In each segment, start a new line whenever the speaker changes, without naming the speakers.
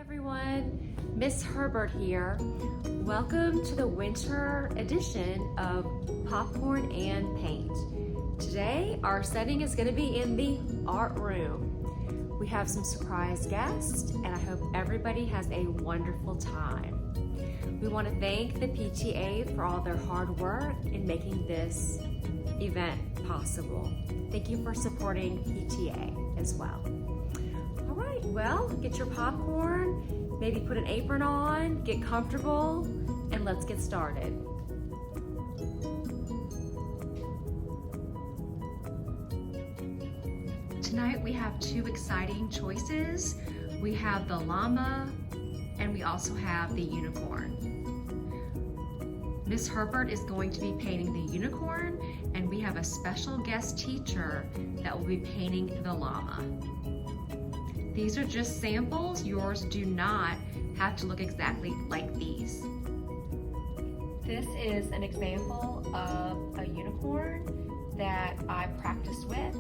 Everyone, Miss Herbert here. Welcome to the winter edition of Popcorn and Paint. Today our setting is going to be in the art room. We have some surprise guests and I hope everybody has a wonderful time. We want to thank the PTA for all their hard work in making this event possible. Thank you for supporting PTA as well. All right, well, get your popcorn, maybe put an apron on, get comfortable, and let's get started. Tonight we have two exciting choices. We have the llama and we also have the unicorn. Miss Herbert is going to be painting the unicorn and we have a special guest teacher that will be painting the llama. These are just samples. Yours do not have to look exactly like these. This is an example of a unicorn that I practiced with.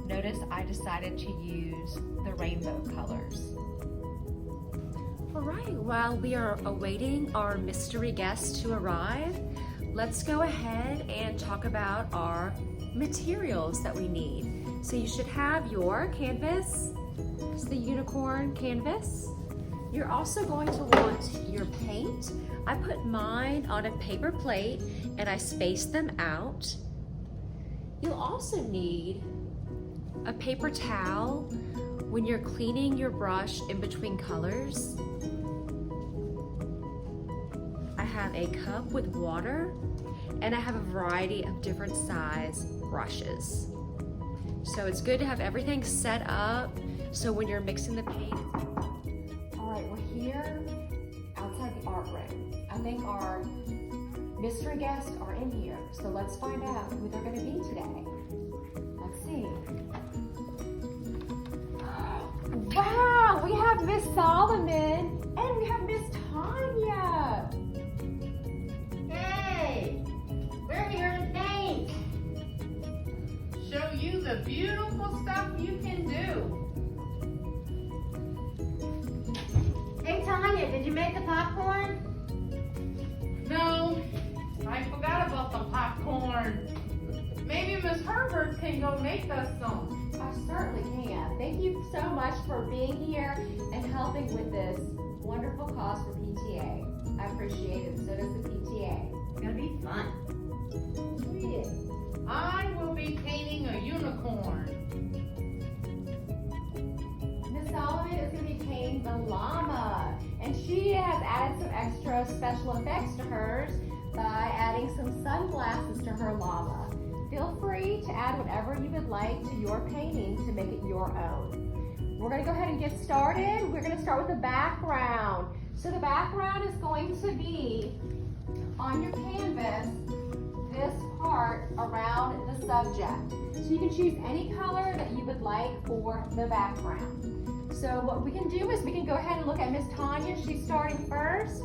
Notice I decided to use the rainbow colors. All right, while we are awaiting our mystery guests to arrive, let's go ahead and talk about our materials that we need. So you should have your canvas. It's the unicorn canvas. You're also going to want your paint. I put mine on a paper plate and I spaced them out. You'll also need a paper towel when you're cleaning your brush in between colors. I have a cup with water and I have a variety of different size brushes. So it's good to have everything set up so when you're mixing the paint. All right, we're here outside the art room. I think our mystery guests are in here. So let's find out who they're gonna be today. Let's see. Wow, we have Miss Solomon and we have Miss Tonya.
Hey, we're here to paint. Show you the beautiful stuff you can do. Hey Tonya, did you make the popcorn? No, I forgot about the popcorn. Maybe Miss Herbert can go make us some.
I certainly can. Thank you so much for being here and helping with this wonderful cause for PTA. I appreciate it, so does the PTA.
It's gonna be fun. I will be painting a unicorn.
Miss Solomon is going to be painting the llama, and she has added some extra special effects to hers by adding some sunglasses to her llama. Feel free to add whatever you would like to your painting to make it your own. We're going to go ahead and get started. We're going to start with the background. So the background is going to be on your canvas, this part around the subject. So you can choose any color that you would like for the background. So what we can do is we can go ahead and look at Miss Tonya. She's starting first.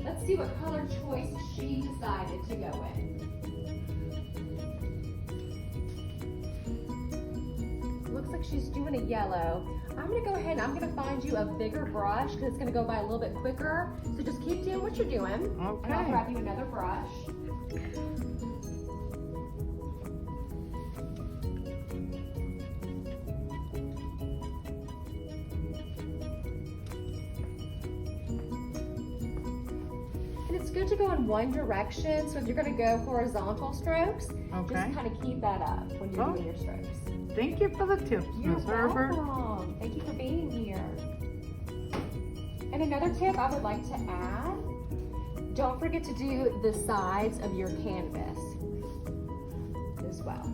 Let's see what color choice she decided to go with. Looks like she's doing a yellow. I'm gonna go ahead and I'm gonna find you a bigger brush because it's gonna go by a little bit quicker. So just keep doing what you're doing.
Okay.
And I'll grab you another brush. And it's good to go in one direction. So if you're gonna go horizontal strokes, just kind of keep that up when you're doing your strokes.
Thank you for the tips, Miss Herbert.
Welcome. Thank you for being here. And another tip I would like to add, don't forget to do the sides of your canvas as well.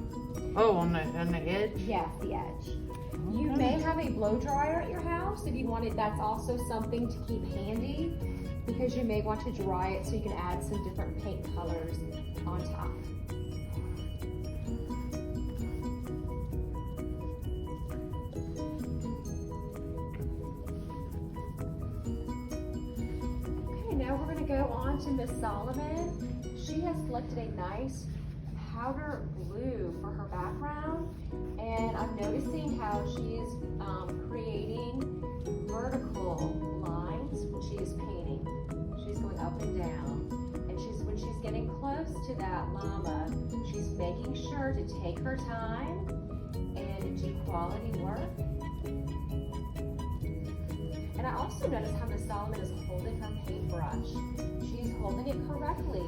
Oh, on the edge?
Yes, the edge.
Okay.
You may have a blow dryer at your house. If you want it, that's also something to keep handy because you may want to dry it so you can add some different paint colors on top. Now we're going to go on to Miss Solomon. She has selected a nice powder blue for her background, and I'm noticing how she's creating vertical lines when she is painting. She's going up and down, and when she's getting close to that llama, she's making sure to take her time and do quality work. And I also notice how Miss Solomon is holding her paintbrush. She's holding it correctly.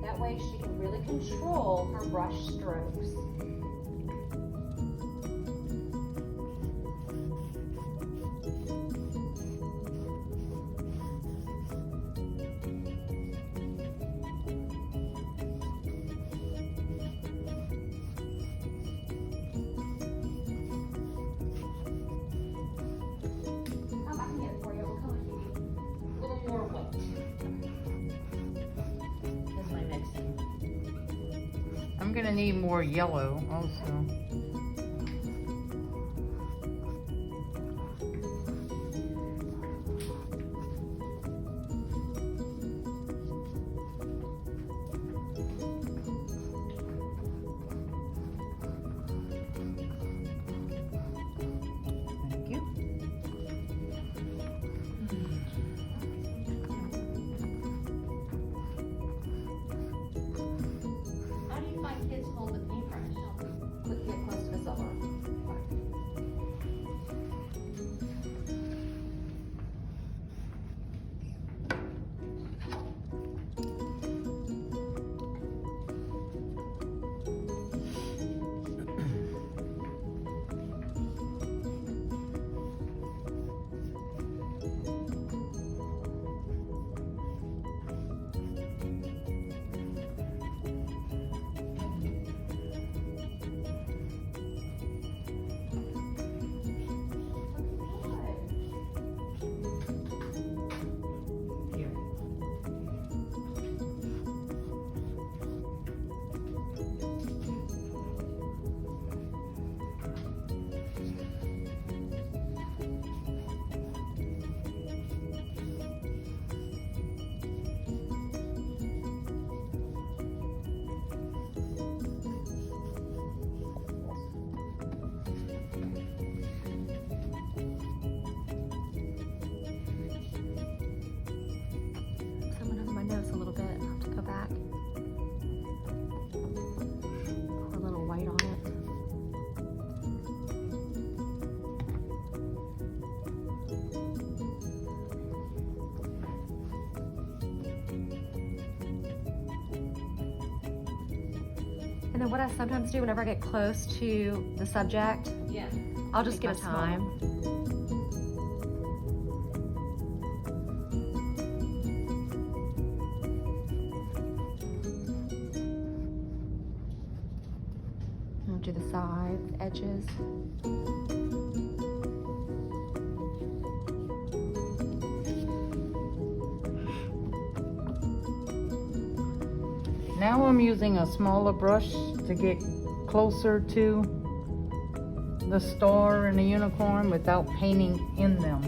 That way she can really control her brush strokes.
I'm gonna need more yellow also. Thank you.
How do you find kids hold the paintbrush?
Get close to the silver. Someone over my nose a little bit. I'll have to go back. Pour a little white on it. And then what I sometimes do whenever I get close to the subject,
Yeah.
I'll just
Take
get a
my
time. I'll do the sides, edges.
Now I'm using a smaller brush to get closer to the star and the unicorn without painting in them.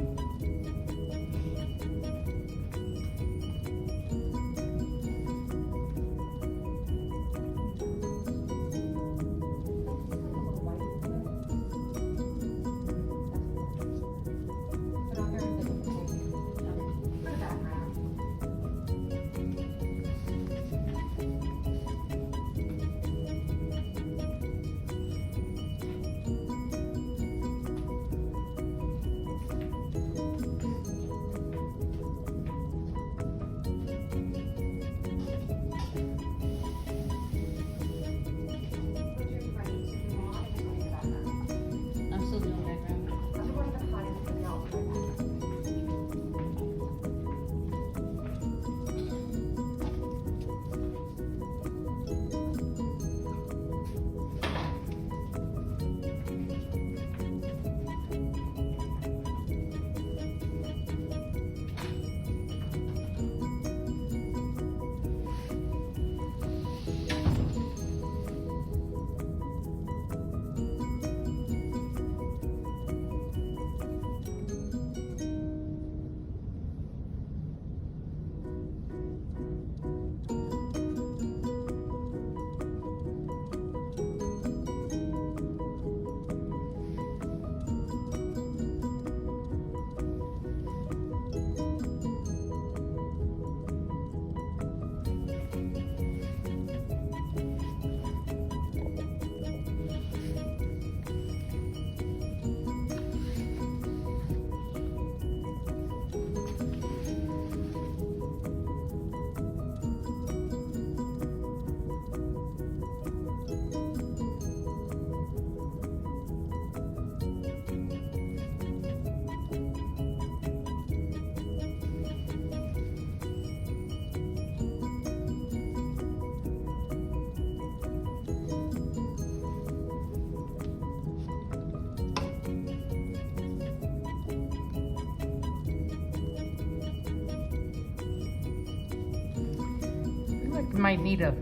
it might need a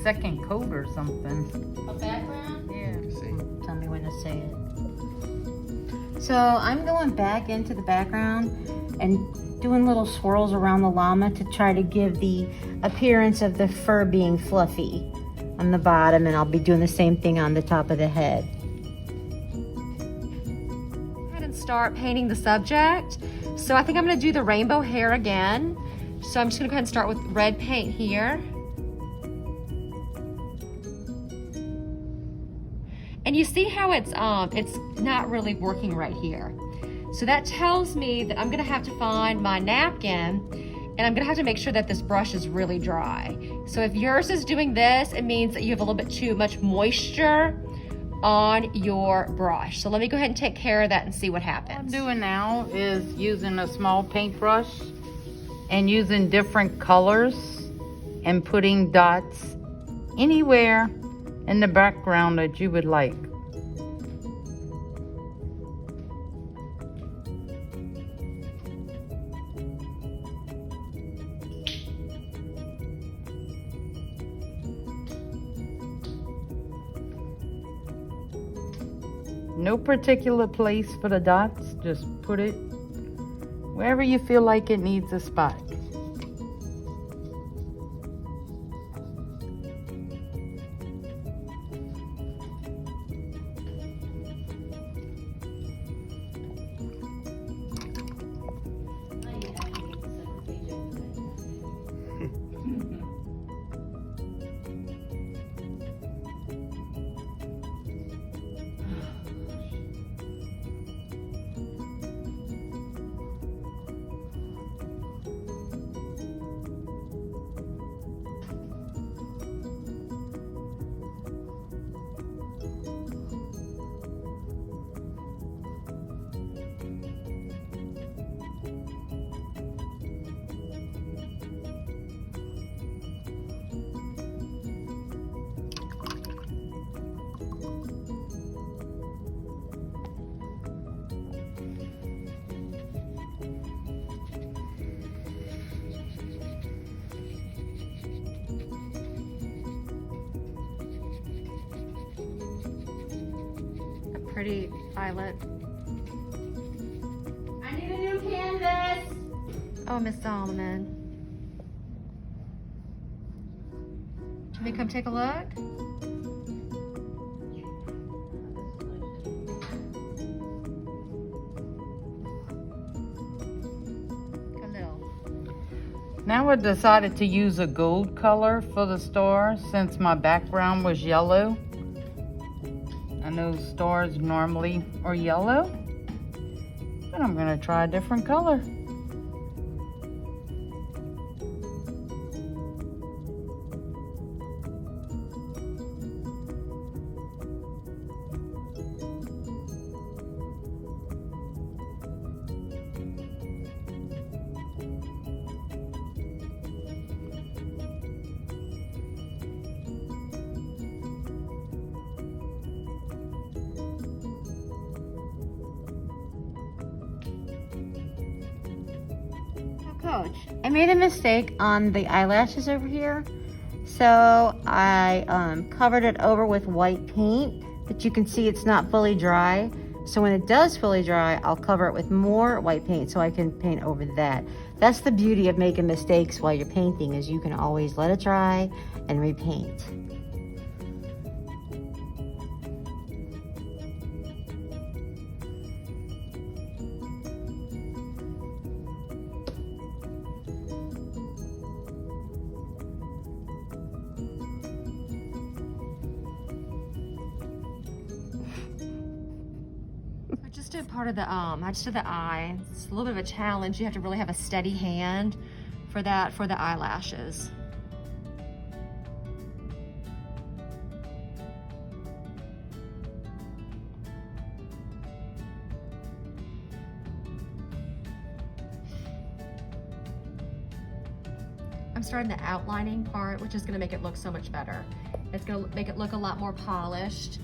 second coat or something.
A background?
Yeah.
Tell me when to say it. So I'm going back into the background and doing little swirls around the llama to try to give the appearance of the fur being fluffy on the bottom, and I'll be doing the same thing on the top of the head.
Go ahead and start painting the subject. So I think I'm gonna do the rainbow hair again. So I'm just gonna go ahead and start with red paint here. And you see how it's not really working right here. So that tells me that I'm gonna have to find my napkin, and I'm gonna have to make sure that this brush is really dry. So if yours is doing this, it means that you have a little bit too much moisture on your brush. So let me go ahead and take care of that and see what happens.
What I'm doing now is using a small paintbrush and using different colors and putting dots anywhere in the background that you would like. No particular place for the dots, just put it wherever you feel like it needs a spot.
Pretty violet.
I need a new canvas.
Oh, Miss Solomon. Can we come take a look? A little.
Now I decided to use a gold color for the star since my background was yellow. I know stars normally are yellow, but I'm gonna try a different color.
Coach, I made a mistake on the eyelashes over here. So I covered it over with white paint, but you can see it's not fully dry. So when it does fully dry, I'll cover it with more white paint so I can paint over that. That's the beauty of making mistakes while you're painting, is you can always let it dry and repaint.
I just did part of the I just did the eye. It's a little bit of a challenge. You have to really have a steady hand for that, for the eyelashes. I'm starting the outlining part, which is gonna make it look so much better. It's gonna make it look a lot more polished.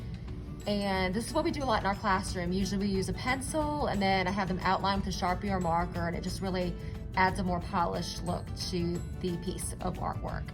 And this is what we do a lot in our classroom. Usually we use a pencil, and then I have them outline with a Sharpie or marker, and it just really adds a more polished look to the piece of artwork.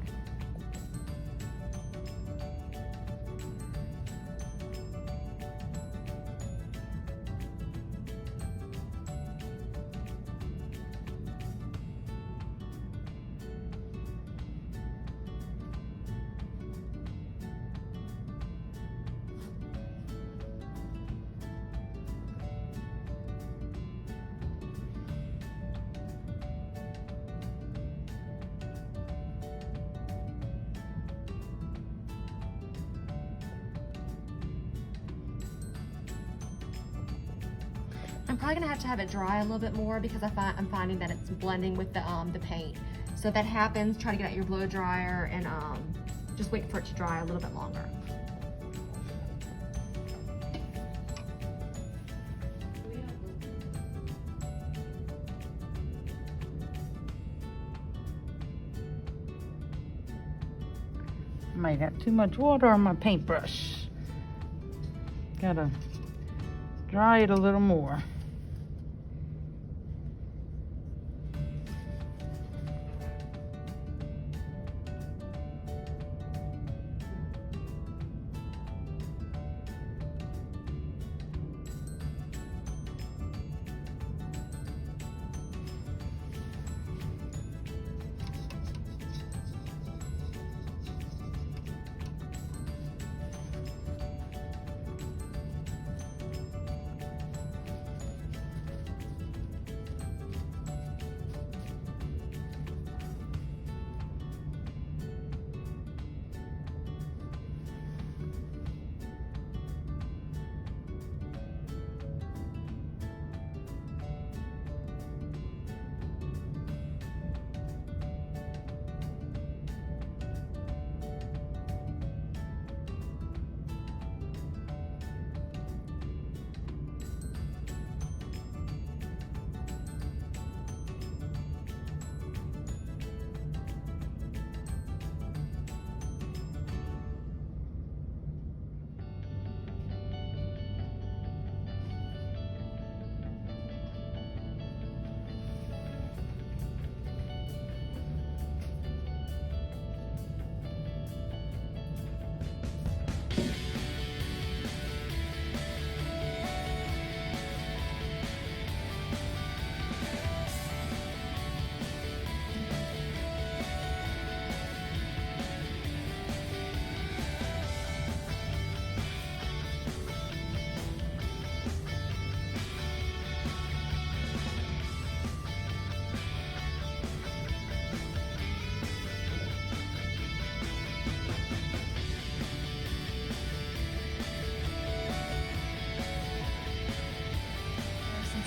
I'm probably gonna have to have it dry a little bit more because I'm finding that it's blending with the paint. So if that happens, try to get out your blow dryer and just wait for it to dry a little bit longer.
Might have too much water on my paintbrush. Gotta dry it a little more.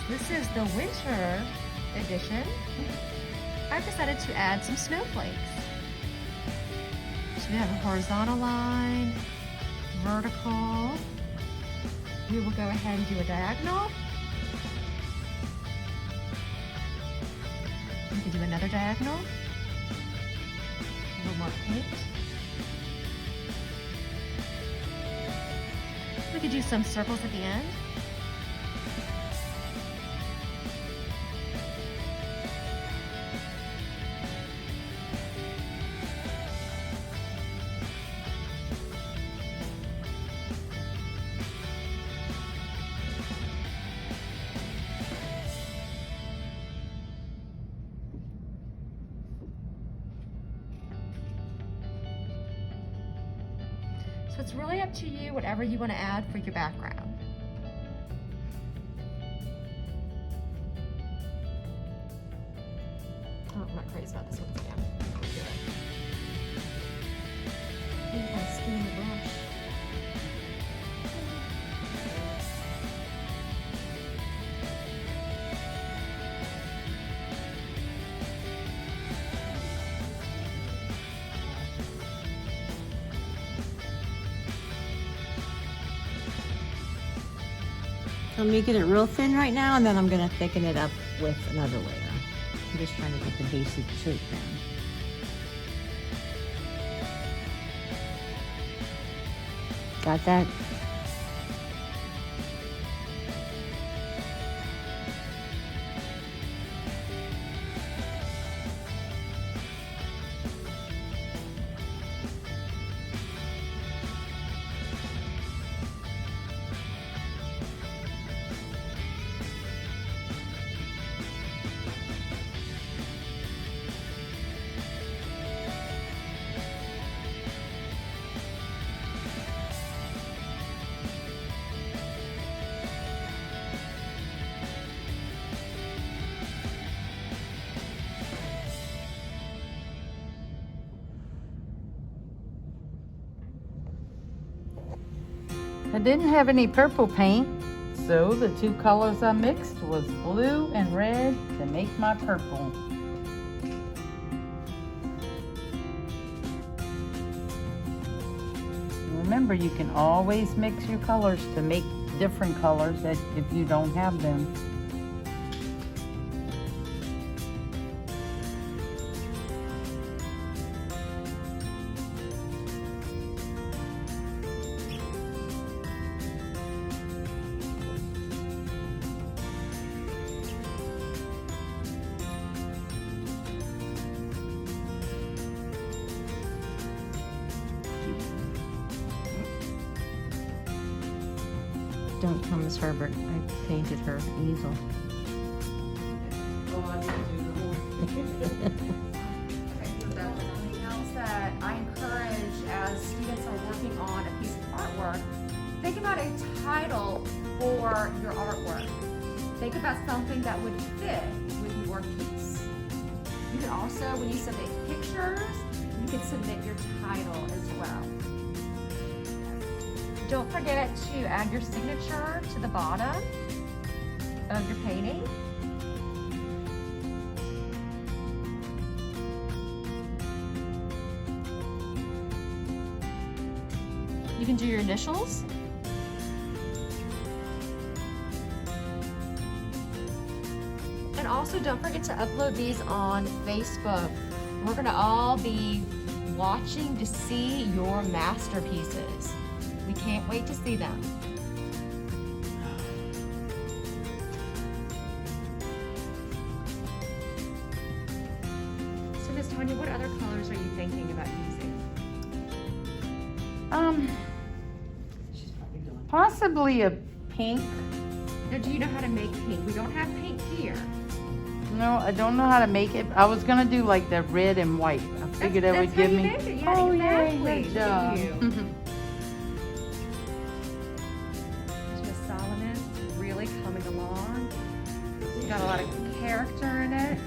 This is the winter edition. I've decided to add some snowflakes. So we have a horizontal line, vertical. We will go ahead and do a diagonal. We can do another diagonal. A little more paint. We could do some circles at the end. So it's really up to you, whatever you want to add for your background. Oh, I'm not crazy about this one, Sam. Do it. I think I spin the brush.
I'm making it real thin right now, and then I'm gonna thicken it up with another layer. I'm just trying to get the basic shape down. Got that?
I didn't have any purple paint, So the two colors I mixed was blue and red to make my purple. Remember, you can always mix your colors to make different colors if you don't have them.
Don't tell Miss Herbert, I painted her easel.
Something else that I encourage as students are working on a piece of artwork, think about a title for your artwork. Think about something that would fit with your piece. You can also, when you submit pictures, you can submit your title as well. Don't forget to add your signature to the bottom of your painting. You can do your initials. And also don't forget to upload these on Facebook. We're gonna all be watching to see your masterpieces. We can't wait to see them. So Miss Tonya, what other colors are you thinking about using?
Possibly a pink.
Now, do you know how to make pink? We don't have pink here.
No, I don't know how to make it. I was gonna do like the red and white. I figured that would give me.
Yeah,
Oh,
exactly.
yay, good job.
Miss Solomon really coming along. It's got a lot of character in it.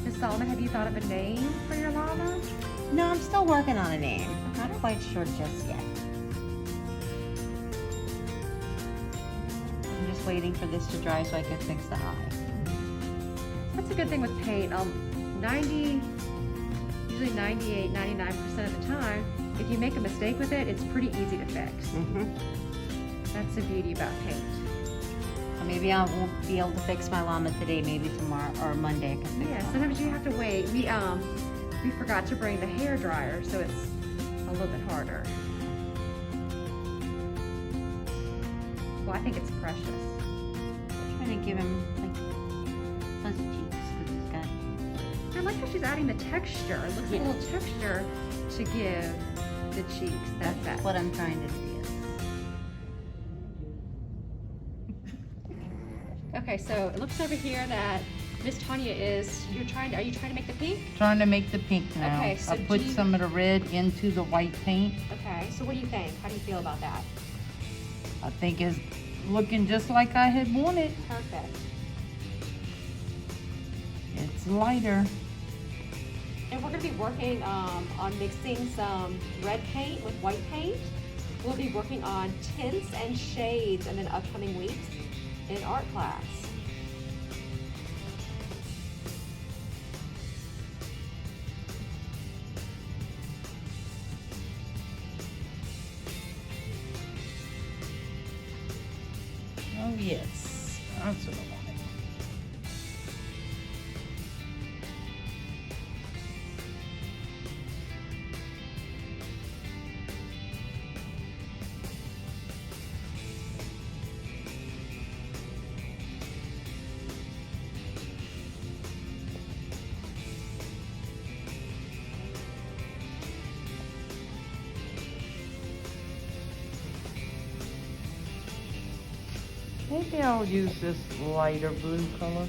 Miss Solomon, have you thought of a name for your llama?
No, I'm still working on a name. Not quite sure just yet. I'm just waiting for this to dry so I can fix the eye.
That's a good thing with paint. Usually 98, 99% of the time, if you make a mistake with it, it's pretty easy to fix. That's the beauty about paint.
So maybe I won't be able to fix my llama today. Maybe tomorrow or Monday I can fix
Yeah,
it.
sometimes you have to wait. We forgot to bring the hair dryer, so it's a little bit harder. Well, I think it's precious.
I'm trying to give him like fuzzy cheeks because he's got.
I like how she's adding the texture. It looks like a little texture to give the cheeks that
That's
effect.
what I'm trying to do.
Okay, so it looks over here that Miss Tonya are you trying to make the pink?
Trying to make the pink now.
Okay, so
I put some of the red into the white paint.
Okay, so what do you think? How do you feel about that?
I think it's looking just like I had wanted.
Perfect.
It's lighter.
And we're going to be working on mixing some red paint with white paint. We'll be working on tints and shades in the upcoming weeks in art class.
Oh yes, that's what I wanted. Maybe I'll use this lighter blue color.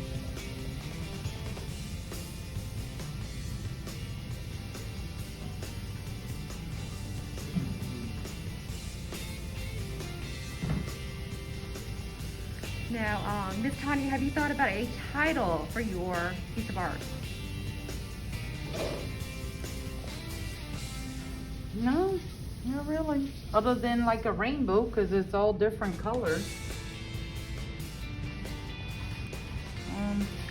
Now, Miss Tonya, have you thought about a title for your piece of art?
No, not Not really. Other than like a rainbow, because it's all different colors.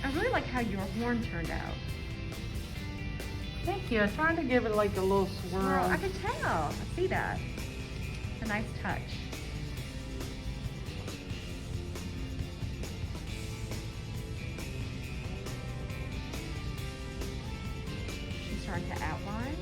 I really like how your horn turned out.
Thank you. I tried to give it like a little swirl.
Well, I can tell. I see that. It's a nice touch. She's starting to outline.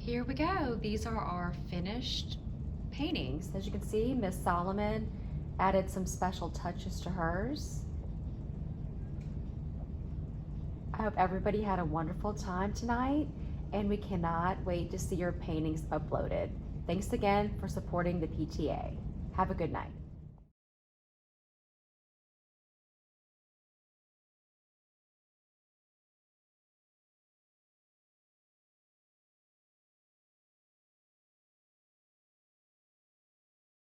Here we go. These are our finished paintings. As you can see, Miss Solomon added some special touches to hers. I hope everybody had a wonderful time tonight, and we cannot wait to see your paintings uploaded. Thanks again for supporting the PTA. Have a good night.